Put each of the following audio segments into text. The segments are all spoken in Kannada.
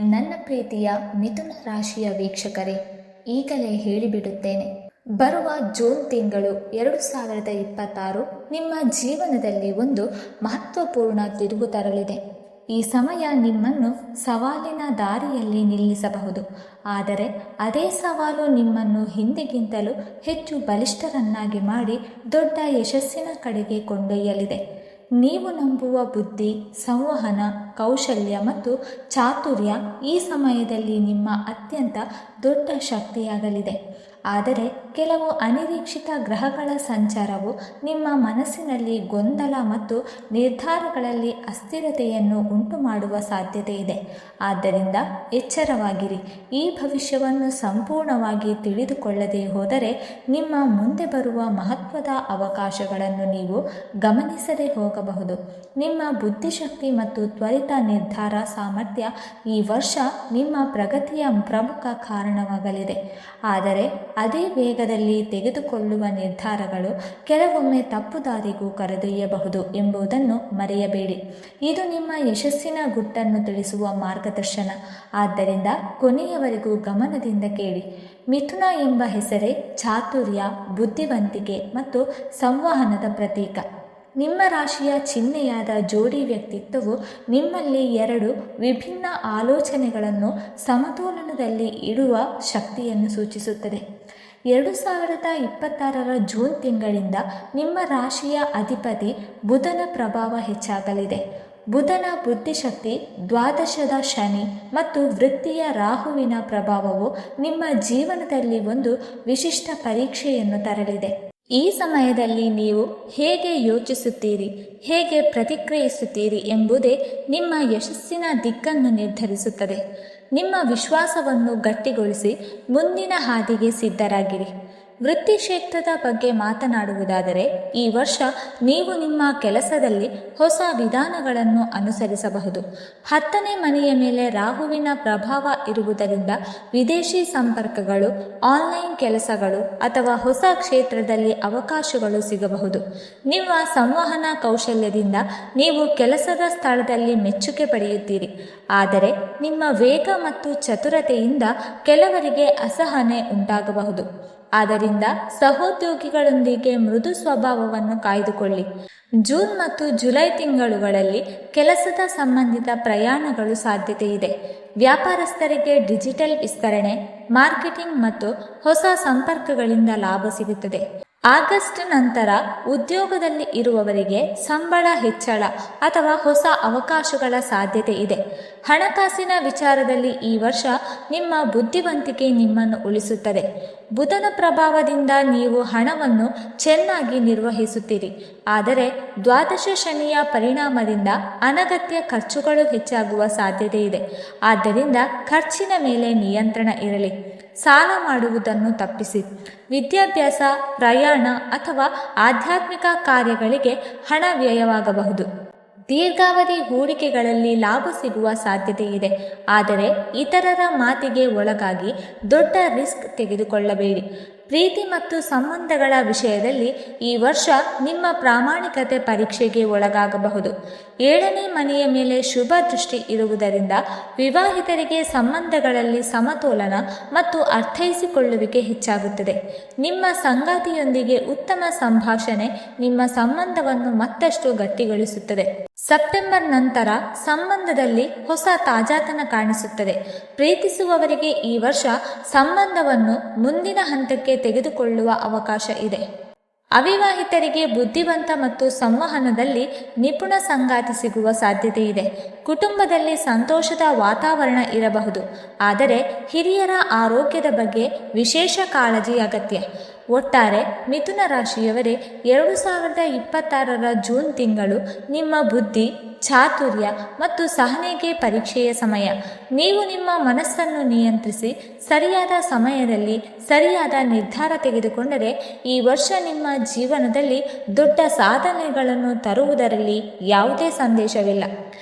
ನನ್ನ ಪ್ರೀತಿಯ ಮಿಥುನ ರಾಶಿಯ ವೀಕ್ಷಕರೇ, ಈಗಲೇ ಹೇಳಿಬಿಡುತ್ತೇನೆ. ಬರುವ ಜೂನ್ ತಿಂಗಳು 2026 ನಿಮ್ಮ ಜೀವನದಲ್ಲಿ ಒಂದು ಮಹತ್ವಪೂರ್ಣ ತಿರುವು ತರಲಿದೆ. ಈ ಸಮಯ ನಿಮ್ಮನ್ನು ಸವಾಲಿನ ದಾರಿಯಲ್ಲಿ ನಿಲ್ಲಿಸಬಹುದು, ಆದರೆ ಅದೇ ಸವಾಲು ನಿಮ್ಮನ್ನು ಹಿಂದೆಗಿಂತಲೂ ಹೆಚ್ಚು ಬಲಿಷ್ಠರನ್ನಾಗಿ ಮಾಡಿ ದೊಡ್ಡ ಯಶಸ್ಸಿನ ಕಡೆಗೆ ಕೊಂಡೊಯ್ಯಲಿದೆ. ನೀವು ನಂಬುವ ಬುದ್ಧಿ, ಸಂವಹನ ಕೌಶಲ್ಯ ಮತ್ತು ಚಾತುರ್ಯ ಈ ಸಮಯದಲ್ಲಿ ನಿಮ್ಮ ಅತ್ಯಂತ ದೊಡ್ಡ ಶಕ್ತಿಯಾಗಲಿದೆ. ಆದರೆ ಕೆಲವು ಅನಿರೀಕ್ಷಿತ ಗ್ರಹಗಳ ಸಂಚಾರವು ನಿಮ್ಮ ಮನಸ್ಸಿನಲ್ಲಿ ಗೊಂದಲ ಮತ್ತು ನಿರ್ಧಾರಗಳಲ್ಲಿ ಅಸ್ಥಿರತೆಯನ್ನು ಉಂಟುಮಾಡುವ ಸಾಧ್ಯತೆ ಇದೆ. ಆದ್ದರಿಂದ ಎಚ್ಚರವಾಗಿರಿ. ಈ ಭವಿಷ್ಯವನ್ನು ಸಂಪೂರ್ಣವಾಗಿ ತಿಳಿದುಕೊಳ್ಳದೆ ಹೋದರೆ ನಿಮ್ಮ ಮುಂದೆ ಬರುವ ಮಹತ್ವದ ಅವಕಾಶಗಳನ್ನು ನೀವು ಗಮನಿಸದೆ ಹೋಗಬಹುದು. ನಿಮ್ಮ ಬುದ್ಧಿಶಕ್ತಿ ಮತ್ತು ತ್ವರಿತ ನಿರ್ಧಾರ ಸಾಮರ್ಥ್ಯ ಈ ವರ್ಷ ನಿಮ್ಮ ಪ್ರಗತಿಯ ಪ್ರಮುಖ ಕಾರಣವಾಗಲಿದೆ. ಆದರೆ ಅದೇ ವೇಗದಲ್ಲಿ ತೆಗೆದುಕೊಳ್ಳುವ ನಿರ್ಧಾರಗಳು ಕೆಲವೊಮ್ಮೆ ತಪ್ಪುದಾರಿಗೂ ಕರೆದೊಯ್ಯಬಹುದು ಎಂಬುದನ್ನು ಮರೆಯಬೇಡಿ. ಇದು ನಿಮ್ಮ ಯಶಸ್ಸಿನ ಗುಟ್ಟನ್ನು ತಿಳಿಸುವ ಮಾರ್ಗದರ್ಶನ. ಆದ್ದರಿಂದ ಕೊನೆಯವರೆಗೂ ಗಮನದಿಂದ ಕೇಳಿ. ಮಿಥುನ ಎಂಬ ಹೆಸರೇ ಚಾತುರ್ಯ, ಬುದ್ಧಿವಂತಿಕೆ ಮತ್ತು ಸಂವಹನದ ಪ್ರತೀಕ. ನಿಮ್ಮ ರಾಶಿಯ ಚಿಹ್ನೆಯಾದ ಜೋಡಿ ವ್ಯಕ್ತಿತ್ವವು ನಿಮ್ಮಲ್ಲಿ ಎರಡು ವಿಭಿನ್ನ ಆಲೋಚನೆಗಳನ್ನು ಸಮತೋಲನದಲ್ಲಿ ಇಡುವ ಶಕ್ತಿಯನ್ನು ಸೂಚಿಸುತ್ತದೆ. 2026 ಜೂನ್ ತಿಂಗಳಿಂದ ನಿಮ್ಮ ರಾಶಿಯ ಅಧಿಪತಿ ಬುಧನ ಪ್ರಭಾವ ಹೆಚ್ಚಾಗಲಿದೆ. ಬುಧನ ಬುದ್ಧಿಶಕ್ತಿ, ದ್ವಾದಶದ ಶನಿ ಮತ್ತು ವೃತ್ತಿಯ ರಾಹುವಿನ ಪ್ರಭಾವವು ನಿಮ್ಮ ಜೀವನದಲ್ಲಿ ಒಂದು ವಿಶಿಷ್ಟ ಪರೀಕ್ಷೆಯನ್ನು ತರಲಿದೆ. ಈ ಸಮಯದಲ್ಲಿ ನೀವು ಹೇಗೆ ಯೋಚಿಸುತ್ತೀರಿ, ಹೇಗೆ ಪ್ರತಿಕ್ರಿಯಿಸುತ್ತೀರಿ ಎಂಬುದೇ ನಿಮ್ಮ ಯಶಸ್ಸಿನ ದಿಕ್ಕನ್ನು ನಿರ್ಧರಿಸುತ್ತದೆ. ನಿಮ್ಮ ವಿಶ್ವಾಸವನ್ನು ಗಟ್ಟಿಗೊಳಿಸಿ ಮುಂದಿನ ಹಾದಿಗೆ ಸಿದ್ಧರಾಗಿರಿ. ವೃತ್ತಿ ಕ್ಷೇತ್ರದ ಬಗ್ಗೆ ಮಾತನಾಡುವುದಾದರೆ, ಈ ವರ್ಷ ನೀವು ನಿಮ್ಮ ಕೆಲಸದಲ್ಲಿ ಹೊಸ ವಿಧಾನಗಳನ್ನು ಅನುಸರಿಸಬಹುದು. 10ನೇ ಮನೆಯ ಮೇಲೆ ರಾಹುವಿನ ಪ್ರಭಾವ ಇರುವುದರಿಂದ ವಿದೇಶಿ ಸಂಪರ್ಕಗಳು, ಆನ್ಲೈನ್ ಕೆಲಸಗಳು ಅಥವಾ ಹೊಸ ಕ್ಷೇತ್ರದಲ್ಲಿ ಅವಕಾಶಗಳು ಸಿಗಬಹುದು. ನಿಮ್ಮ ಸಂವಹನ ಕೌಶಲ್ಯದಿಂದ ನೀವು ಕೆಲಸದ ಸ್ಥಳದಲ್ಲಿ ಮೆಚ್ಚುಗೆ ಪಡೆಯುತ್ತೀರಿ. ಆದರೆ ನಿಮ್ಮ ವೇಗ ಮತ್ತು ಚತುರತೆಯಿಂದ ಕೆಲವರಿಗೆ ಅಸಹನೆ ಉಂಟಾಗಬಹುದು. ಆದ್ದರಿಂದ ಸಹೋದ್ಯೋಗಿಗಳೊಂದಿಗೆ ಮೃದು ಸ್ವಭಾವವನ್ನು ಕಾಯ್ದುಕೊಳ್ಳಿ. ಜೂನ್ ಮತ್ತು ಜುಲೈ ತಿಂಗಳುಗಳಲ್ಲಿ ಕೆಲಸದ ಸಂಬಂಧಿತ ಪ್ರಯಾಣಗಳು ಸಾಧ್ಯತೆ ಇದೆ. ವ್ಯಾಪಾರಸ್ಥರಿಗೆ ಡಿಜಿಟಲ್ ವಿಸ್ತರಣೆ, ಮಾರ್ಕೆಟಿಂಗ್ ಮತ್ತು ಹೊಸ ಸಂಪರ್ಕಗಳಿಂದ ಲಾಭ ಸಿಗುತ್ತದೆ. ಆಗಸ್ಟ್ ನಂತರ ಉದ್ಯೋಗದಲ್ಲಿ ಇರುವವರಿಗೆ ಸಂಬಳ ಹೆಚ್ಚಳ ಅಥವಾ ಹೊಸ ಅವಕಾಶಗಳ ಸಾಧ್ಯತೆ ಇದೆ. ಹಣಕಾಸಿನ ವಿಚಾರದಲ್ಲಿ ಈ ವರ್ಷ ನಿಮ್ಮ ಬುದ್ಧಿವಂತಿಕೆ ನಿಮ್ಮನ್ನು ಉಳಿಸುತ್ತದೆ. ಬುಧನ ಪ್ರಭಾವದಿಂದ ನೀವು ಹಣವನ್ನು ಚೆನ್ನಾಗಿ ನಿರ್ವಹಿಸುತ್ತೀರಿ. ಆದರೆ ದ್ವಾದಶ ಶನಿಯ ಪರಿಣಾಮದಿಂದ ಅನಗತ್ಯ ಖರ್ಚುಗಳು ಹೆಚ್ಚಾಗುವ ಸಾಧ್ಯತೆ ಇದೆ. ಆದ್ದರಿಂದ ಖರ್ಚಿನ ಮೇಲೆ ನಿಯಂತ್ರಣ ಇರಲಿ. ಸಾಲ ಮಾಡುವುದನ್ನು ತಪ್ಪಿಸಿ. ವಿದ್ಯಾಭ್ಯಾಸ, ಪ್ರಯಾಣ ಅಥವಾ ಆಧ್ಯಾತ್ಮಿಕ ಕಾರ್ಯಗಳಿಗೆ ಹಣ ವ್ಯಯವಾಗಬಹುದು. ದೀರ್ಘಾವಧಿ ಹೂಡಿಕೆಗಳಲ್ಲಿ ಲಾಭ ಸಿಗುವ ಸಾಧ್ಯತೆ ಇದೆ. ಆದರೆ ಇತರರ ಮಾತಿಗೆ ಒಳಗಾಗಿ ದೊಡ್ಡ ರಿಸ್ಕ್ ತೆಗೆದುಕೊಳ್ಳಬೇಡಿ. ಪ್ರೀತಿ ಮತ್ತು ಸಂಬಂಧಗಳ ವಿಷಯದಲ್ಲಿ ಈ ವರ್ಷ ನಿಮ್ಮ ಪ್ರಾಮಾಣಿಕತೆ ಪರೀಕ್ಷೆಗೆ ಒಳಗಾಗಬಹುದು. 7ನೇ ಮನೆಯ ಮೇಲೆ ಶುಭ ದೃಷ್ಟಿ ಇರುವುದರಿಂದ ವಿವಾಹಿತರಿಗೆ ಸಂಬಂಧಗಳಲ್ಲಿ ಸಮತೋಲನ ಮತ್ತು ಅರ್ಥೈಸಿಕೊಳ್ಳುವಿಕೆ ಹೆಚ್ಚಾಗುತ್ತದೆ. ನಿಮ್ಮ ಸಂಗಾತಿಯೊಂದಿಗೆ ಉತ್ತಮ ಸಂಭಾಷಣೆ ನಿಮ್ಮ ಸಂಬಂಧವನ್ನು ಮತ್ತಷ್ಟು ಗಟ್ಟಿಗೊಳಿಸುತ್ತದೆ. ಸೆಪ್ಟೆಂಬರ್ ನಂತರ ಸಂಬಂಧದಲ್ಲಿ ಹೊಸ ತಾಜಾತನ ಕಾಣಿಸುತ್ತದೆ. ಪ್ರೀತಿಸುವವರಿಗೆ ಈ ವರ್ಷ ಸಂಬಂಧವನ್ನು ಮುಂದಿನ ಹಂತಕ್ಕೆ ತೆಗೆದುಕೊಳ್ಳುವ ಅವಕಾಶ ಇದೆ. ಅವಿವಾಹಿತರಿಗೆ ಬುದ್ಧಿವಂತ ಮತ್ತು ಸಂವಹನದಲ್ಲಿ ನಿಪುಣ ಸಂಗಾತಿ ಸಿಗುವ ಸಾಧ್ಯತೆ ಇದೆ. ಕುಟುಂಬದಲ್ಲಿ ಸಂತೋಷದ ವಾತಾವರಣ ಇರಬಹುದು, ಆದರೆ ಹಿರಿಯರ ಆರೋಗ್ಯದ ಬಗ್ಗೆ ವಿಶೇಷ ಕಾಳಜಿ ಅಗತ್ಯ. ಒಟ್ಟಾರೆ ಮಿಥುನ ರಾಶಿಯವರೇ, 2026 ಜೂನ್ ತಿಂಗಳು ನಿಮ್ಮ ಬುದ್ಧಿ, ಚಾತುರ್ಯ ಮತ್ತು ಸಹನೆಗೆ ಪರೀಕ್ಷೆಯ ಸಮಯ. ನೀವು ನಿಮ್ಮ ಮನಸ್ಸನ್ನು ನಿಯಂತ್ರಿಸಿ ಸರಿಯಾದ ಸಮಯದಲ್ಲಿ ಸರಿಯಾದ ನಿರ್ಧಾರ ತೆಗೆದುಕೊಂಡರೆ ಈ ವರ್ಷ ನಿಮ್ಮ ಜೀವನದಲ್ಲಿ ದೊಡ್ಡ ಸಾಧನೆಗಳನ್ನು ತರುವುದರಲ್ಲಿ ಯಾವುದೇ ಸಂದೇಹವಿಲ್ಲ.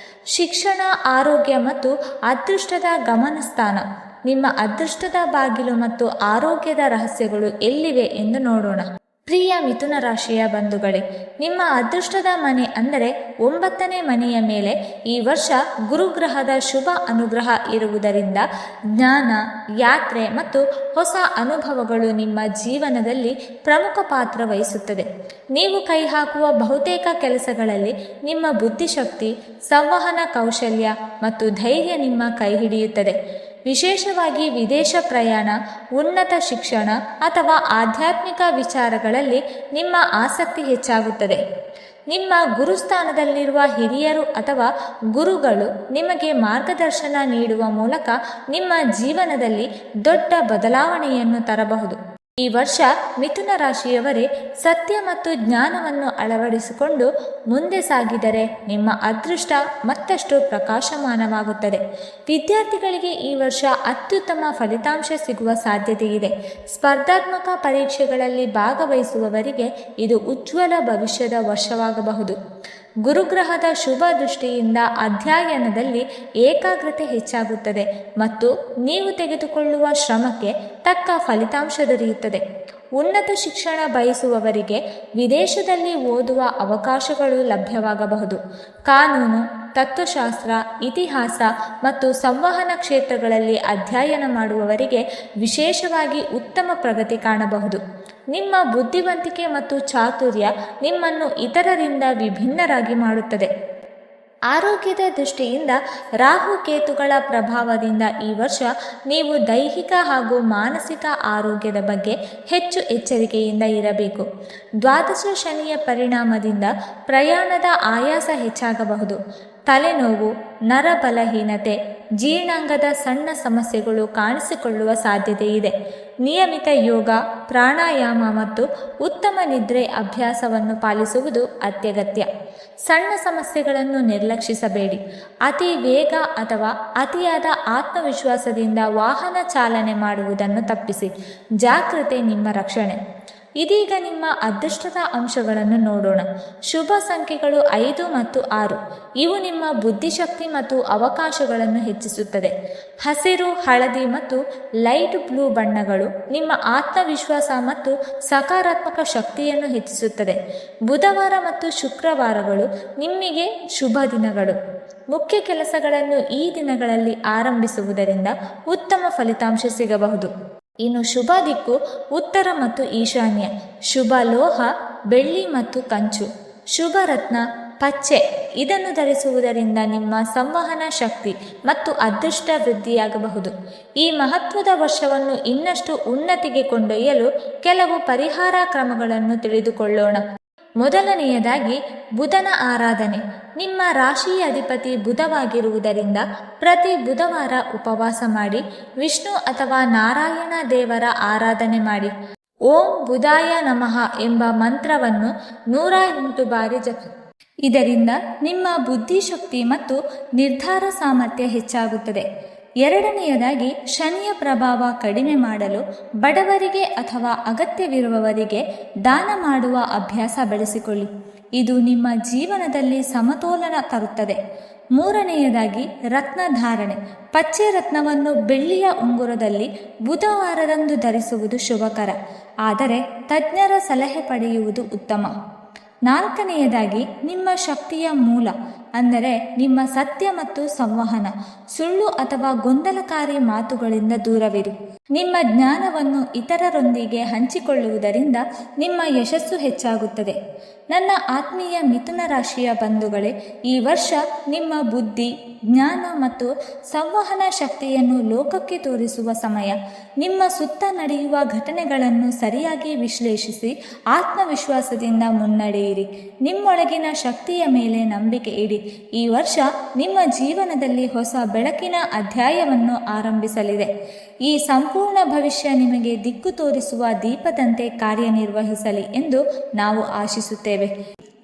ಶಿಕ್ಷಣ, ಆರೋಗ್ಯ ಮತ್ತು ಅದೃಷ್ಟದ ಗಮನಸ್ಥಾನ. ನಿಮ್ಮ ಅದೃಷ್ಟದ ಬಾಗಿಲು ಮತ್ತು ಆರೋಗ್ಯದ ರಹಸ್ಯಗಳು ಎಲ್ಲಿವೆ ಎಂದು ನೋಡೋಣ. ಪ್ರಿಯ ಮಿಥುನ ರಾಶಿಯ ಬಂಧುಗಳೇ, ನಿಮ್ಮ ಅದೃಷ್ಟದ ಮನೆ ಅಂದರೆ 9ನೇ ಮನೆಯ ಮೇಲೆ ಈ ವರ್ಷ ಗುರುಗ್ರಹದ ಶುಭ ಅನುಗ್ರಹ ಇರುವುದರಿಂದ ಜ್ಞಾನ, ಯಾತ್ರೆ ಮತ್ತು ಹೊಸ ಅನುಭವಗಳು ನಿಮ್ಮ ಜೀವನದಲ್ಲಿ ಪ್ರಮುಖ ಪಾತ್ರ ವಹಿಸುತ್ತದೆ. ನೀವು ಕೈ ಹಾಕುವ ಬಹುತೇಕ ಕೆಲಸಗಳಲ್ಲಿ ನಿಮ್ಮ ಬುದ್ಧಿಶಕ್ತಿ, ಸಂವಹನ ಕೌಶಲ್ಯ ಮತ್ತು ಧೈರ್ಯ ನಿಮ್ಮ ಕೈ ಹಿಡಿಯುತ್ತದೆ. ವಿಶೇಷವಾಗಿ ವಿದೇಶ ಪ್ರಯಾಣ, ಉನ್ನತ ಶಿಕ್ಷಣ ಅಥವಾ ಆಧ್ಯಾತ್ಮಿಕ ವಿಚಾರಗಳಲ್ಲಿ ನಿಮ್ಮ ಆಸಕ್ತಿ ಹೆಚ್ಚಾಗುತ್ತದೆ. ನಿಮ್ಮ ಗುರುಸ್ಥಾನದಲ್ಲಿರುವ ಹಿರಿಯರು ಅಥವಾ ಗುರುಗಳು ನಿಮಗೆ ಮಾರ್ಗದರ್ಶನ ನೀಡುವ ಮೂಲಕ ನಿಮ್ಮ ಜೀವನದಲ್ಲಿ ದೊಡ್ಡ ಬದಲಾವಣೆಯನ್ನು ತರಬಹುದು. ಈ ವರ್ಷ ಮಿಥುನ ರಾಶಿಯವರೇ ಸತ್ಯ ಮತ್ತು ಜ್ಞಾನವನ್ನು ಅಳವಡಿಸಿಕೊಂಡು ಮುಂದೆ ಸಾಗಿದರೆ ನಿಮ್ಮ ಅದೃಷ್ಟ ಮತ್ತಷ್ಟು ಪ್ರಕಾಶಮಾನವಾಗುತ್ತದೆ. ವಿದ್ಯಾರ್ಥಿಗಳಿಗೆ ಈ ವರ್ಷ ಅತ್ಯುತ್ತಮ ಫಲಿತಾಂಶ ಸಿಗುವ ಸಾಧ್ಯತೆ ಇದೆ. ಸ್ಪರ್ಧಾತ್ಮಕ ಪರೀಕ್ಷೆಗಳಲ್ಲಿ ಭಾಗವಹಿಸುವವರಿಗೆ ಇದು ಉಜ್ವಲ ಭವಿಷ್ಯದ ವರ್ಷವಾಗಬಹುದು. ಗುರುಗ್ರಹದ ಶುಭ ದೃಷ್ಟಿಯಿಂದ ಅಧ್ಯಯನದಲ್ಲಿ ಏಕಾಗ್ರತೆ ಹೆಚ್ಚಾಗುತ್ತದೆ ಮತ್ತು ನೀವು ತೆಗೆದುಕೊಳ್ಳುವ ಶ್ರಮಕ್ಕೆ ತಕ್ಕ ಫಲಿತಾಂಶ ದೊರೆಯುತ್ತದೆ. ಉನ್ನತ ಶಿಕ್ಷಣ ಬಯಸುವವರಿಗೆ ವಿದೇಶದಲ್ಲಿ ಓದುವ ಅವಕಾಶಗಳು ಲಭ್ಯವಾಗಬಹುದು. ಕಾನೂನು, ತತ್ವಶಾಸ್ತ್ರ, ಇತಿಹಾಸ ಮತ್ತು ಸಂವಹನ ಕ್ಷೇತ್ರಗಳಲ್ಲಿ ಅಧ್ಯಯನ ಮಾಡುವವರಿಗೆ ವಿಶೇಷವಾಗಿ ಉತ್ತಮ ಪ್ರಗತಿ ಕಾಣಬಹುದು. ನಿಮ್ಮ ಬುದ್ಧಿವಂತಿಕೆ ಮತ್ತು ಚಾತುರ್ಯ ನಿಮ್ಮನ್ನು ಇತರರಿಂದ ವಿಭಿನ್ನರಾಗಿ ಮಾಡುತ್ತದೆ. ಆರೋಗ್ಯದ ದೃಷ್ಟಿಯಿಂದ ರಾಹುಕೇತುಗಳ ಪ್ರಭಾವದಿಂದ ಈ ವರ್ಷ ನೀವು ದೈಹಿಕ ಹಾಗೂ ಮಾನಸಿಕ ಆರೋಗ್ಯದ ಬಗ್ಗೆ ಹೆಚ್ಚು ಎಚ್ಚರಿಕೆಯಿಂದ ಇರಬೇಕು. ದ್ವಾದಶ ಶನಿಯ ಪರಿಣಾಮದಿಂದ ಪ್ರಯಾಣದ ಆಯಾಸ ಹೆಚ್ಚಾಗಬಹುದು. ತಲೆನೋವು, ನರಬಲಹೀನತೆ, ಜೀರ್ಣಾಂಗದ ಸಣ್ಣ ಸಮಸ್ಯೆಗಳು ಕಾಣಿಸಿಕೊಳ್ಳುವ ಸಾಧ್ಯತೆ ಇದೆ. ನಿಯಮಿತ ಯೋಗ, ಪ್ರಾಣಾಯಾಮ ಮತ್ತು ಉತ್ತಮ ನಿದ್ರೆ ಅಭ್ಯಾಸವನ್ನು ಪಾಲಿಸುವುದು ಅತ್ಯಗತ್ಯ. ಸಣ್ಣ ಸಮಸ್ಯೆಗಳನ್ನು ನಿರ್ಲಕ್ಷಿಸಬೇಡಿ. ಅತಿ ವೇಗ ಅಥವಾ ಅತಿಯಾದ ಆತ್ಮವಿಶ್ವಾಸದಿಂದ ವಾಹನ ಚಾಲನೆ ಮಾಡುವುದನ್ನು ತಪ್ಪಿಸಿ. ಜಾಗೃತೆ ನಿಮ್ಮ ರಕ್ಷಣೆ. ಇದೀಗ ನಿಮ್ಮ ಅದೃಷ್ಟದ ಅಂಶಗಳನ್ನು ನೋಡೋಣ. ಶುಭ ಸಂಖ್ಯೆಗಳು 5 ಮತ್ತು 6. ಇವು ನಿಮ್ಮ ಬುದ್ಧಿಶಕ್ತಿ ಮತ್ತು ಅವಕಾಶಗಳನ್ನು ಹೆಚ್ಚಿಸುತ್ತದೆ. ಹಸಿರು, ಹಳದಿ ಮತ್ತು ಲೈಟ್ ಬ್ಲೂ ಬಣ್ಣಗಳು ನಿಮ್ಮ ಆತ್ಮವಿಶ್ವಾಸ ಮತ್ತು ಸಕಾರಾತ್ಮಕ ಶಕ್ತಿಯನ್ನು ಹೆಚ್ಚಿಸುತ್ತದೆ. ಬುಧವಾರ ಮತ್ತು ಶುಕ್ರವಾರಗಳು ನಿಮಗೆ ಶುಭ ದಿನಗಳು. ಮುಖ್ಯ ಕೆಲಸಗಳನ್ನು ಈ ದಿನಗಳಲ್ಲಿ ಆರಂಭಿಸುವುದರಿಂದ ಉತ್ತಮ ಫಲಿತಾಂಶ ಸಿಗಬಹುದು. ಇನ್ನು ಶುಭ ದಿಕ್ಕು ಉತ್ತರ ಮತ್ತು ಈಶಾನ್ಯ. ಶುಭ ಲೋಹ ಬೆಳ್ಳಿ ಮತ್ತು ಕಂಚು. ಶುಭ ರತ್ನ ಪಚ್ಚೆ. ಇದನ್ನು ಧರಿಸುವುದರಿಂದ ನಿಮ್ಮ ಸಂವಹನ ಶಕ್ತಿ ಮತ್ತು ಅದೃಷ್ಟ ವೃದ್ಧಿಯಾಗಬಹುದು. ಈ ಮಹತ್ವದ ವರ್ಷವನ್ನು ಇನ್ನಷ್ಟು ಉನ್ನತಿಗೆ ಕೊಂಡೊಯ್ಯಲು ಕೆಲವು ಪರಿಹಾರ ಕ್ರಮಗಳನ್ನು ತಿಳಿದುಕೊಳ್ಳೋಣ. ಮೊದಲನೆಯದಾಗಿ ಬುಧನ ಆರಾಧನೆ. ನಿಮ್ಮ ರಾಶಿಯ ಅಧಿಪತಿ ಬುಧವಾಗಿರುವುದರಿಂದ ಪ್ರತಿ ಬುಧವಾರ ಉಪವಾಸ ಮಾಡಿ ವಿಷ್ಣು ಅಥವಾ ನಾರಾಯಣ ದೇವರ ಆರಾಧನೆ ಮಾಡಿ. ಓಂ ಬುಧಾಯ ನಮಃ ಎಂಬ ಮಂತ್ರವನ್ನು 108 ಬಾರಿ ಜಪಿಸಿ. ಇದರಿಂದ ನಿಮ್ಮ ಬುದ್ಧಿಶಕ್ತಿ ಮತ್ತು ನಿರ್ಧಾರ ಸಾಮರ್ಥ್ಯ ಹೆಚ್ಚಾಗುತ್ತದೆ. ಎರಡನೆಯದಾಗಿ ಶನಿಯ ಪ್ರಭಾವ ಕಡಿಮೆ ಮಾಡಲು ಬಡವರಿಗೆ ಅಥವಾ ಅಗತ್ಯವಿರುವವರಿಗೆ ದಾನ ಮಾಡುವ ಅಭ್ಯಾಸ ಬೆಳೆಸಿಕೊಳ್ಳಿ. ಇದು ನಿಮ್ಮ ಜೀವನದಲ್ಲಿ ಸಮತೋಲನ ತರುತ್ತದೆ. ಮೂರನೆಯದಾಗಿ ರತ್ನ ಧಾರಣೆ. ಪಚ್ಚೆ ರತ್ನವನ್ನು ಬೆಳ್ಳಿಯ ಉಂಗುರದಲ್ಲಿ ಬುಧವಾರದಂದು ಧರಿಸುವುದು ಶುಭಕರ, ಆದರೆ ತಜ್ಞರ ಸಲಹೆ ಪಡೆಯುವುದು ಉತ್ತಮ. ನಾಲ್ಕನೆಯದಾಗಿ ನಿಮ್ಮ ಶಕ್ತಿಯ ಮೂಲ ಅಂದರೆ ನಿಮ್ಮ ಸತ್ಯ ಮತ್ತು ಸಂವಹನ. ಸುಳ್ಳು ಅಥವಾ ಗೊಂದಲಕಾರಿ ಮಾತುಗಳಿಂದ ದೂರವಿರಿ. ನಿಮ್ಮ ಜ್ಞಾನವನ್ನು ಇತರರೊಂದಿಗೆ ಹಂಚಿಕೊಳ್ಳುವುದರಿಂದ ನಿಮ್ಮ ಯಶಸ್ಸು ಹೆಚ್ಚಾಗುತ್ತದೆ. ನನ್ನ ಆತ್ಮೀಯ ಮಿಥುನ ರಾಶಿಯ ಬಂಧುಗಳೇ, ಈ ವರ್ಷ ನಿಮ್ಮ ಬುದ್ಧಿ, ಜ್ಞಾನ ಮತ್ತು ಸಂವಹನ ಶಕ್ತಿಯನ್ನು ಲೋಕಕ್ಕೆ ತೋರಿಸುವ ಸಮಯ. ನಿಮ್ಮ ಸುತ್ತ ನಡೆಯುವ ಘಟನೆಗಳನ್ನು ಸರಿಯಾಗಿ ವಿಶ್ಲೇಷಿಸಿ ಆತ್ಮವಿಶ್ವಾಸದಿಂದ ಮುನ್ನಡೆಯಿರಿ. ನಿಮ್ಮೊಳಗಿನ ಶಕ್ತಿಯ ಮೇಲೆ ನಂಬಿಕೆ ಇಡಿ. ಈ ವರ್ಷ ನಿಮ್ಮ ಜೀವನದಲ್ಲಿ ಹೊಸ ಬೆಳಕಿನ ಅಧ್ಯಾಯವನ್ನು ಆರಂಭಿಸಲಿದೆ. ಈ ಸಂಪೂರ್ಣ ಭವಿಷ್ಯ ನಿಮಗೆ ದಿಕ್ಕು ತೋರಿಸುವ ದೀಪದಂತೆ ಕಾರ್ಯನಿರ್ವಹಿಸಲಿ ಎಂದು ನಾವು ಆಶಿಸುತ್ತೇವೆ.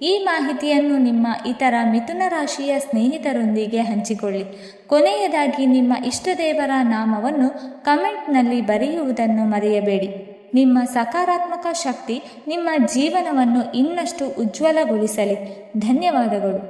ಈ ಮಾಹಿತಿಯನ್ನು ನಿಮ್ಮ ಇತರ ಮಿಥುನ ರಾಶಿಯ ಸ್ನೇಹಿತರೊಂದಿಗೆ ಹಂಚಿಕೊಳ್ಳಿ. ಕೊನೆಯದಾಗಿ ನಿಮ್ಮ ಇಷ್ಟದೇವರ ನಾಮವನ್ನು ಕಮೆಂಟ್ನಲ್ಲಿ ಬರೆಯುವುದನ್ನು ಮರೆಯಬೇಡಿ. ನಿಮ್ಮ ಸಕಾರಾತ್ಮಕ ಶಕ್ತಿ ನಿಮ್ಮ ಜೀವನವನ್ನು ಇನ್ನಷ್ಟು ಉಜ್ವಲಗೊಳಿಸಲಿ. ಧನ್ಯವಾದಗಳು.